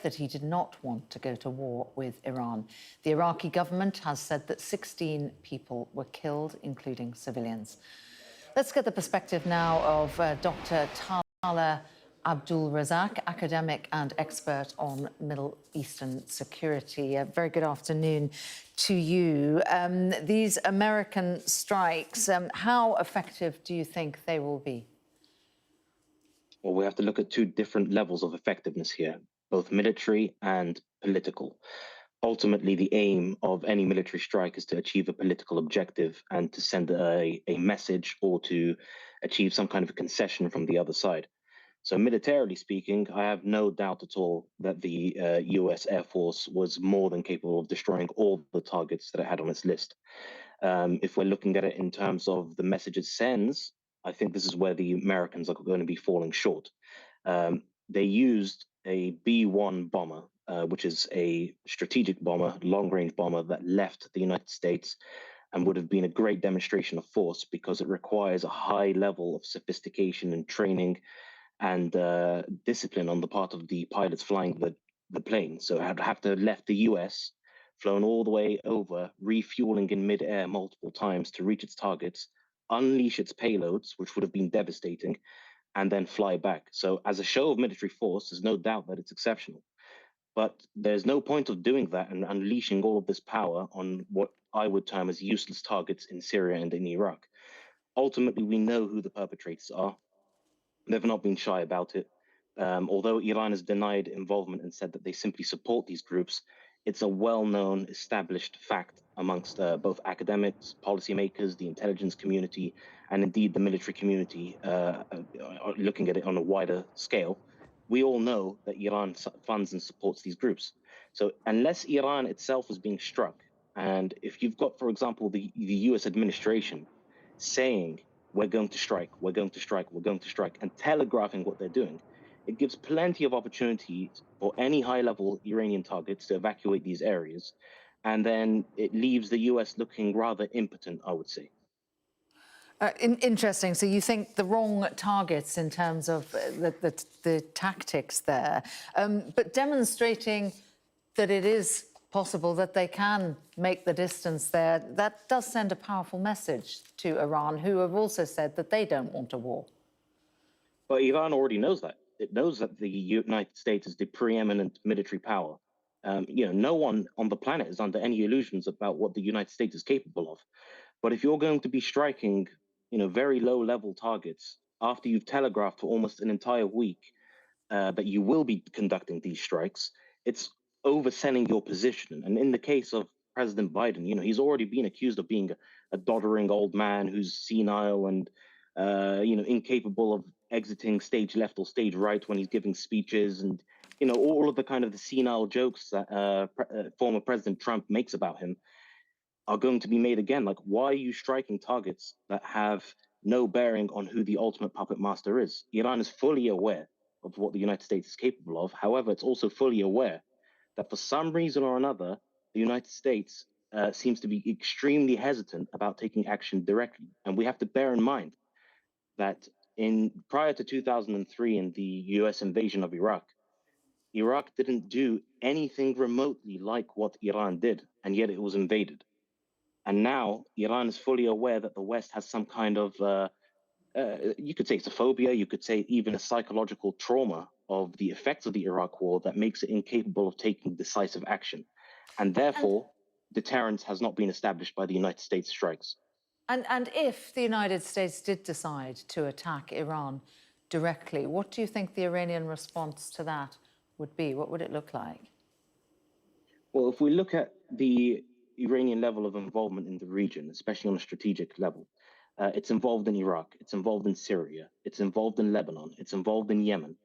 that he did not want to go to war with Iran. The Iraqi government has said that 16 people were killed, including civilians. Let's get the perspective now of Dr. Tallha Abdulrazaq, academic and expert on Middle Eastern security. A very good afternoon to you. These American strikes, how effective do you think they will be? Well, we have to look at two different levels of effectiveness here, both military and political. Ultimately, the aim of any military strike is to achieve a political objective and to send a message or to achieve some kind of a concession from the other side. So militarily speaking, I have no doubt at all that the US Air Force was more than capable of destroying all the targets that it had on its list. If we're looking at it in terms of the message it sends, I think this is where the Americans are going to be falling short. They used a B-1 bomber, which is a strategic bomber, long-range bomber that left the United States and would have been a great demonstration of force because it requires a high level of sophistication and training and discipline on the part of the pilots flying the plane. So it would have to have left the US, flown all the way over, refueling in mid-air multiple times to reach its targets, unleash its payloads, which would have been devastating, and then fly back. So as a show of military force, there's no doubt that it's exceptional. But there's no point of doing that and unleashing all of this power on what I would term as useless targets in Syria and in Iraq. Ultimately, we know who the perpetrators are. They've not been shy about it. Although Iran has denied involvement and said that they simply support these groups, it's a well-known, established fact amongst both academics, policymakers, the intelligence community, and indeed the military community, looking at it on a wider scale. We all know that Iran funds and supports these groups. So unless Iran itself is being struck, and if you've got, for example, the US administration saying, we're going to strike, we're going to strike, we're going to strike, and telegraphing what they're doing, it gives plenty of opportunities for any high-level Iranian targets to evacuate these areas. And then it leaves the US looking rather impotent, I would say. Interesting. So you think the wrong targets in terms of the tactics there, but demonstrating that it is possible that they can make the distance there, that does send a powerful message to Iran, who have also said that they don't want a war. But Iran already knows that. It knows that the United States is the preeminent military power. No one on the planet is under any illusions about what the United States is capable of. But if you're going to be striking, very low-level targets after you've telegraphed for almost an entire week that you will be conducting these strikes, it's overselling your position. And in the case of President Biden, he's already been accused of being a doddering old man who's senile and incapable of exiting stage left or stage right when he's giving speeches, and all of the kind of the senile jokes that former President Trump makes about him are going to be made again. Like, why are you striking targets that have no bearing on who the ultimate puppet master is? Iran is fully aware of what the United States is capable of. However, it's also fully aware that for some reason or another, the United States seems to be extremely hesitant about taking action directly. And we have to bear in mind that prior to 2003 in the US invasion of Iraq, Iraq didn't do anything remotely like what Iran did, and yet it was invaded. And now Iran is fully aware that the West has some kind of, you could say it's a phobia, you could say even a psychological trauma of the effects of the Iraq war that makes it incapable of taking decisive action. And therefore, deterrence has not been established by the United States strikes. And if the United States did decide to attack Iran directly, what do you think the Iranian response to that would be? What would it look like? Well, if we look at the Iranian level of involvement in the region, especially on a strategic level, it's involved in Iraq, it's involved in Syria, it's involved in Lebanon, it's involved in Yemen.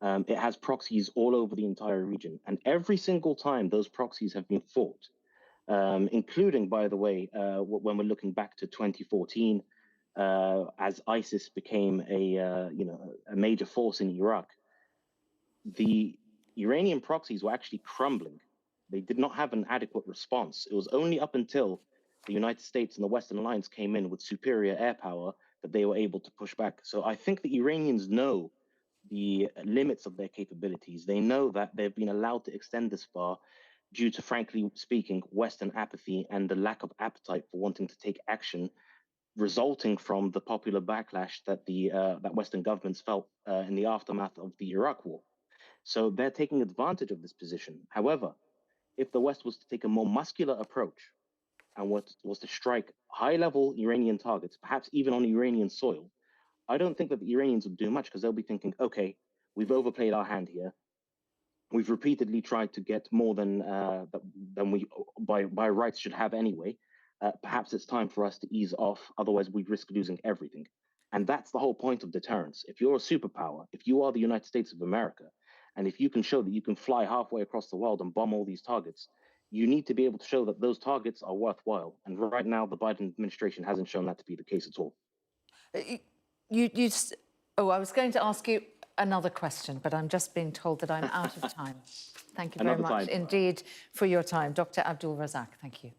It has proxies all over the entire region. And every single time those proxies have been fought, including, by the way, when we're looking back to 2014, as ISIS became a major force in Iraq, the Iranian proxies were actually crumbling. They did not have an adequate response. It was only up until the United States and the Western Alliance came in with superior air power that they were able to push back. So I think the Iranians know the limits of their capabilities. They know that they've been allowed to extend this far due to, frankly speaking, Western apathy and the lack of appetite for wanting to take action resulting from the popular backlash that that Western governments felt in the aftermath of the Iraq War. So they're taking advantage of this position. However, if the West was to take a more muscular approach and was to strike high-level Iranian targets, perhaps even on Iranian soil, I don't think that the Iranians would do much because they'll be thinking, okay, we've overplayed our hand here. We've repeatedly tried to get more than we by rights should have anyway. Perhaps it's time for us to ease off, otherwise we risk losing everything. And that's the whole point of deterrence. If you're a superpower, if you are the United States of America, and if you can show that you can fly halfway across the world and bomb all these targets, you need to be able to show that those targets are worthwhile. And right now, the Biden administration hasn't shown that to be the case at all. I was going to ask you another question, but I'm just being told that I'm out of time. Thank you very much indeed for your time. Dr. Abdulrazaq, thank you.